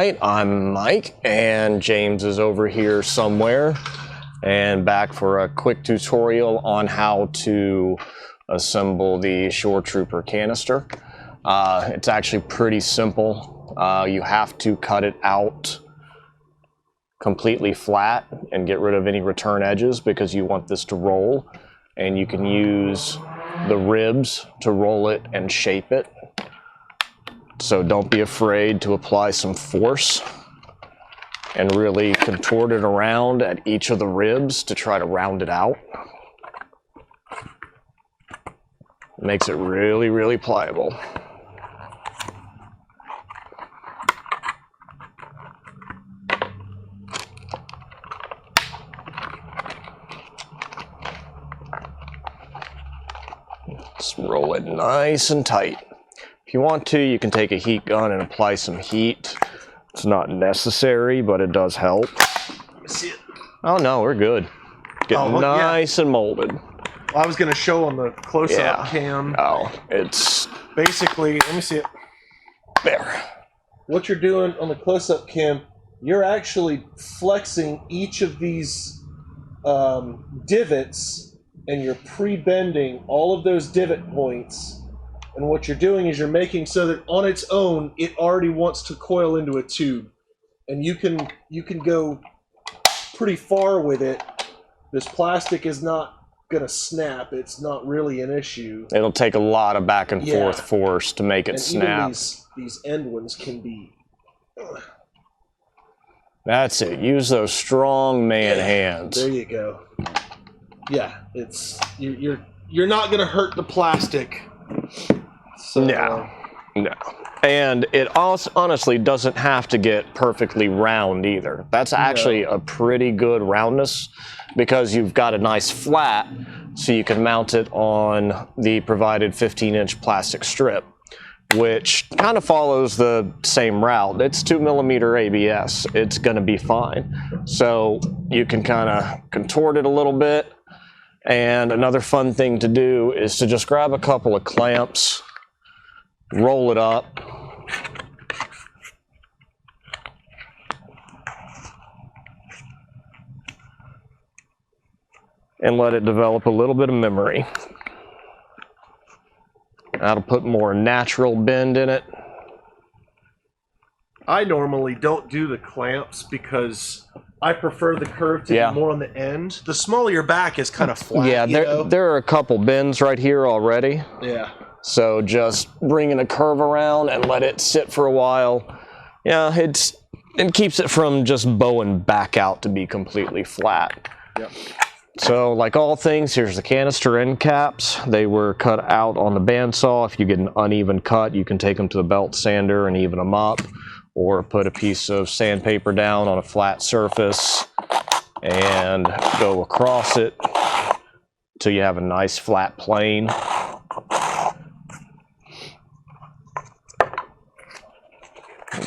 Alright, I'm Mike, and James is over here somewhere, and back for a quick tutorial on how to assemble the Shoretrooper canister. It's actually pretty simple. You have to cut it out completely flat and get rid of any return edges because you want this to roll, and you can use the ribs to roll it and shape it. So don't be afraid to apply some force and really contort it around at each of the ribs to try to round it out. It makes it really, really pliable. Just roll it nice and tight. If you want to, you can take a heat gun and apply some heat. It's not necessary, but it does help. Let me see it. Oh no, we're good. Getting nice and molded. Well, I was going to show on the close-up cam. Oh, it's... Basically, let me see it. There. What you're doing on the close-up cam, you're actually flexing each of these divots, and you're pre-bending all of those divot points. And what you're doing is you're making so that on its own, it already wants to coil into a tube. And you can go pretty far with it. This plastic is not going to snap. It's not really an issue. It'll take a lot of back and forth force to make it snap. Even these end ones can be... That's it. Use those strong man hands. There you go. Yeah, it's... You're not going to hurt the plastic. So, no. And it also honestly doesn't have to get perfectly round either. That's actually a pretty good roundness because you've got a nice flat, so you can mount it on the provided 15-inch plastic strip, which kind of follows the same route. It's 2mm ABS. It's going to be fine. So you can kind of contort it a little bit. And another fun thing to do is to just grab a couple of clamps, roll it up, and let it develop a little bit of memory. That'll put more natural bend in it. I normally don't do the clamps because I prefer the curve to be more on the end. The smaller your back is kind of flat. Yeah, there are a couple bends right here already. Yeah. So just bringing a curve around and let it sit for a while. Yeah, it keeps it from just bowing back out to be completely flat. Yep. So like all things, here's the canister end caps. They were cut out on the bandsaw. If you get an uneven cut, you can take them to the belt sander and even them up, or put a piece of sandpaper down on a flat surface and go across it till you have a nice flat plane.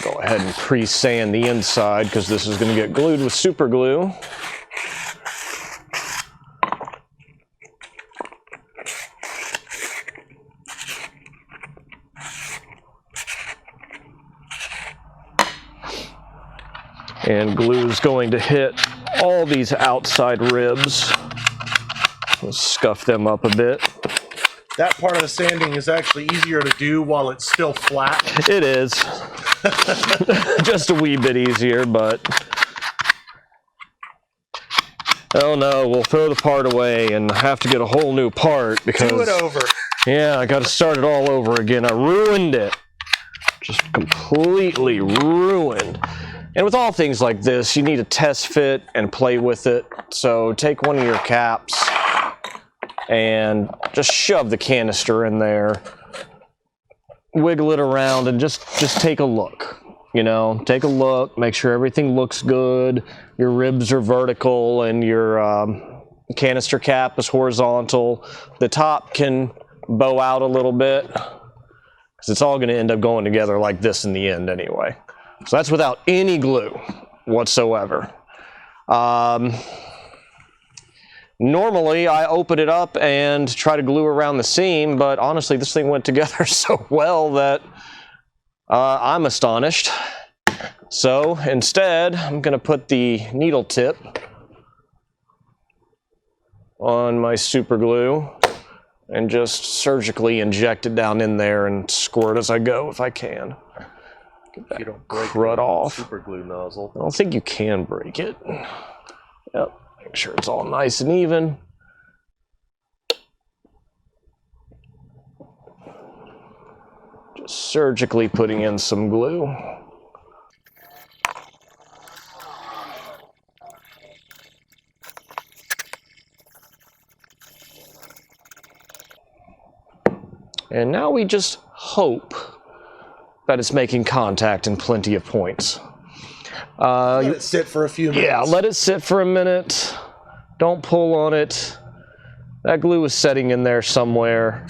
Go ahead and pre-sand the inside because this is going to get glued with super glue. And glue is going to hit all these outside ribs. Let's scuff them up a bit. That part of the sanding is actually easier to do while it's still flat. It is. Just a wee bit easier, but... Oh no, we'll throw the part away and have to get a whole new part because... Do it over. Yeah, I got to start it all over again. I ruined it. Just completely ruined. And with all things like this, you need to test fit and play with it. So take one of your caps and just shove the canister in there, wiggle it around, and just take a look. You know, take a look, make sure everything looks good, your ribs are vertical, and your canister cap is horizontal. The top can bow out a little bit, because it's all going to end up going together like this in the end anyway. So that's without any glue whatsoever. Normally, I open it up and try to glue around the seam, but honestly, this thing went together so well that I'm astonished. So instead, I'm going to put the needle tip on my super glue and just surgically inject it down in there and squirt as I go if I can. Get that You don't break crud off. Super glue nozzle. I don't think you can break it. Yep, make sure it's all nice and even. Just surgically putting in some glue. And now we just hope that it's making contact in plenty of points. Let it sit for a few minutes. Yeah, let it sit for a minute. Don't pull on it. That glue is setting in there somewhere.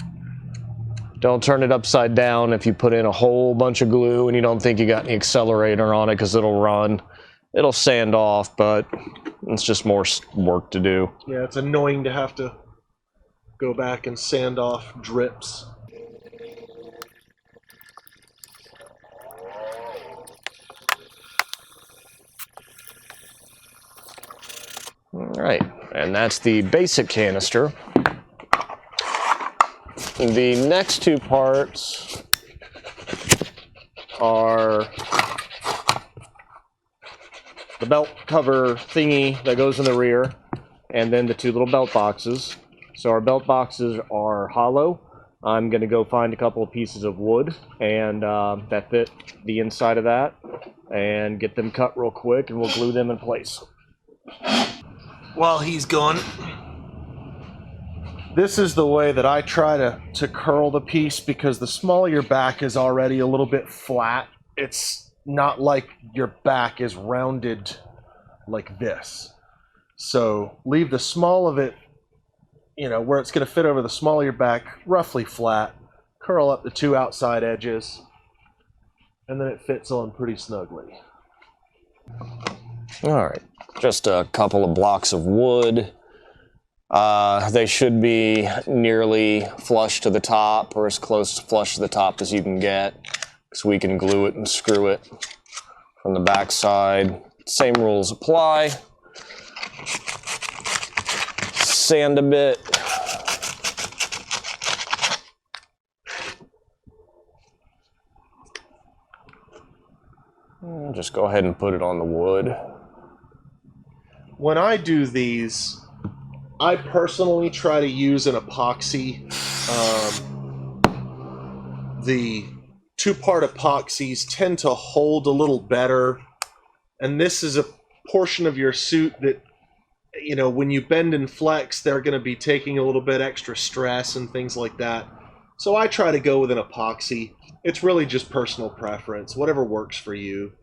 Don't turn it upside down if you put in a whole bunch of glue and you don't think you got any accelerator on it, because it'll run. It'll sand off, but it's just more work to do. Yeah, it's annoying to have to go back and sand off drips. All right, and that's the basic canister. The next two parts are the belt cover thingy that goes in the rear, and then the two little belt boxes. So our belt boxes are hollow. I'm going to go find a couple of pieces of wood and that fit the inside of that, and get them cut real quick, and we'll glue them in place. While he's gone, this is the way that I try to curl the piece, because the small of your back is already a little bit flat. It's not like your back is rounded like this. So leave the small of it, you know, where it's going to fit over the small of your back, roughly flat. Curl up the two outside edges, and then it fits on pretty snugly. All right, just a couple of blocks of wood. They should be nearly flush to the top, or as close to flush to the top as you can get, so we can glue it and screw it from the back side. Same rules apply. Sand a bit. And just go ahead and put it on the wood. When I do these, I personally try to use an epoxy. The two-part epoxies tend to hold a little better, and this is a portion of your suit that, you know, when you bend and flex, they're going to be taking a little bit extra stress and things like that. So I try to go with an epoxy. It's really just personal preference, whatever works for you.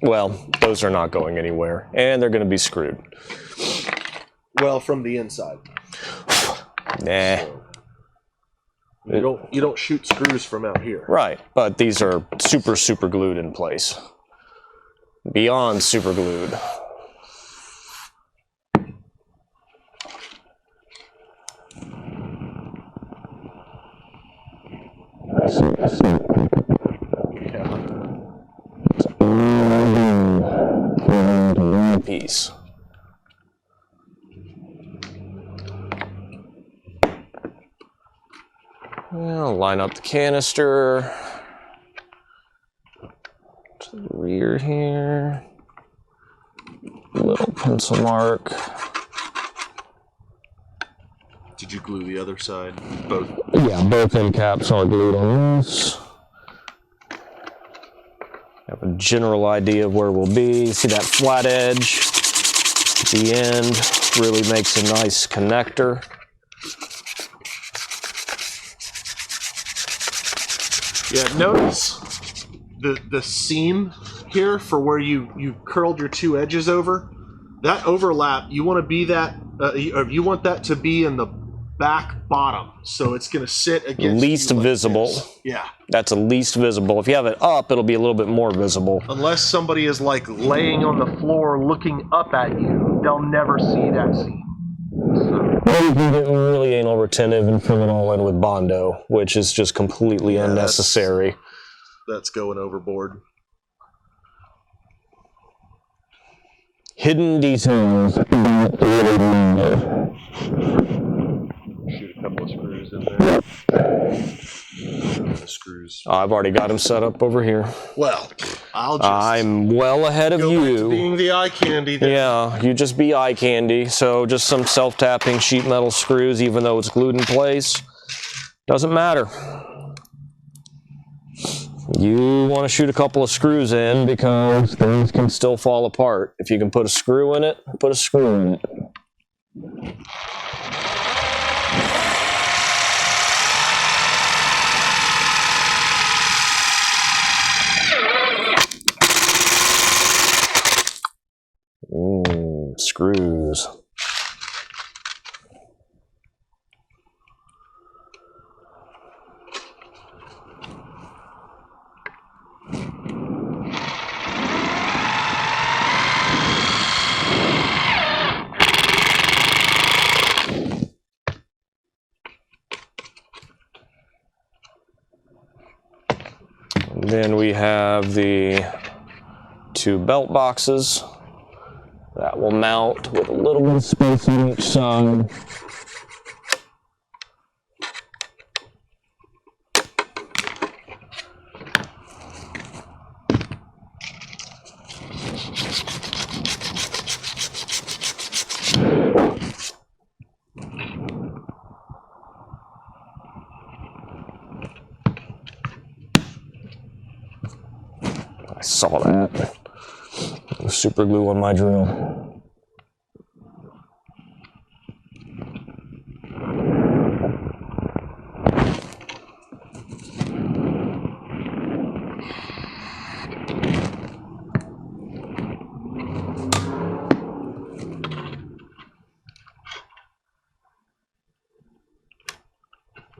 Well, those are not going anywhere, and they're going to be screwed. Well, from the inside. Nah. So you don't shoot screws from out here. Right, but these are super glued in place. Beyond super glued. Piece. I'll line up the canister to the rear here. Little pencil mark. Did you glue the other side? Both? Yeah, both end caps are glued on this. Have a general idea of where we'll be. See that flat edge at the end really makes a nice connector. Yeah, notice the seam here for where you curled your two edges over. That overlap, you want to be that, you want that to be in the back bottom, so it's going to sit against least you like visible. this. Yeah, that's a least visible. If you have it up, it'll be a little bit more visible. Unless somebody is like laying on the floor looking up at you, they'll never see that seam. So. Or you can get really anal retentive and fill it all in with Bondo, which is just completely unnecessary. that's going overboard. Hidden details. Shoot a couple of screws in there. Screws. I've already got them set up over here. Well, I'm well ahead of go back to you. being the eye candy then. Yeah, you just be eye candy. So just some self-tapping sheet metal screws, even though it's glued in place. Doesn't matter. You want to shoot a couple of screws in because things can still fall apart. If you can put a screw in it, put a screw in it. Screws. And then we have the 2 belt boxes that will mount with a little bit of space on each side. I saw that. Super glue on my drill.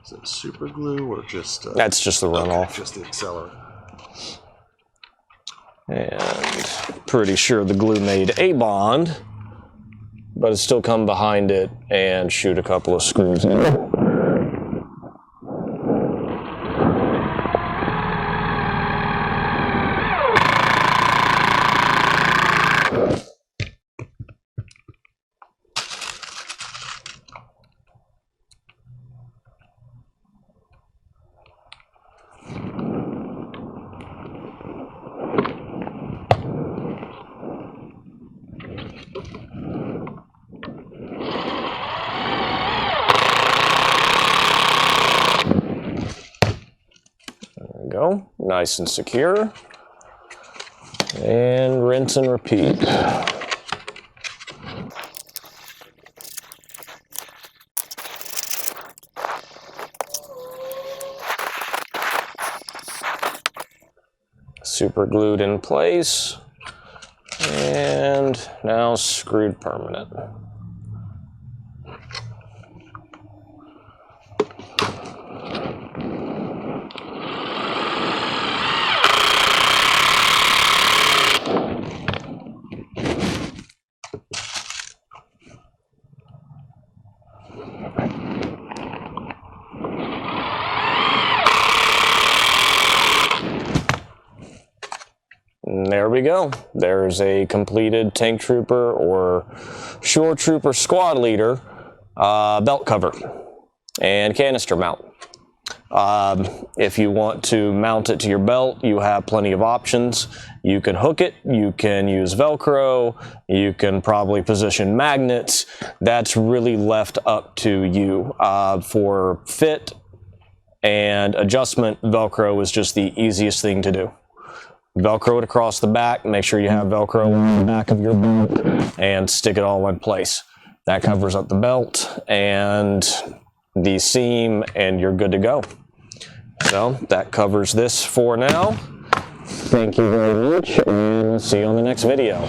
Is it super glue or just... That's just the runoff. Just the accelerant. And pretty sure the glue made a bond, but it's still come behind it and shoot a couple of screws in. Go, nice and secure, and rinse and repeat. Super glued in place, and now screwed permanent. And there we go. There's a completed Tankdriver or Shoretrooper squad leader belt cover and canister mount. If you want to mount it to your belt, you have plenty of options. You can hook it, you can use Velcro, you can probably position magnets. That's really left up to you. For fit and adjustment, Velcro is just the easiest thing to do. Velcro it across the back, make sure you have Velcro on the back of your belt, and stick it all in place. That covers up the belt and the seam, and you're good to go. So that covers this for now. Thank you very much, and we'll see you on the next video.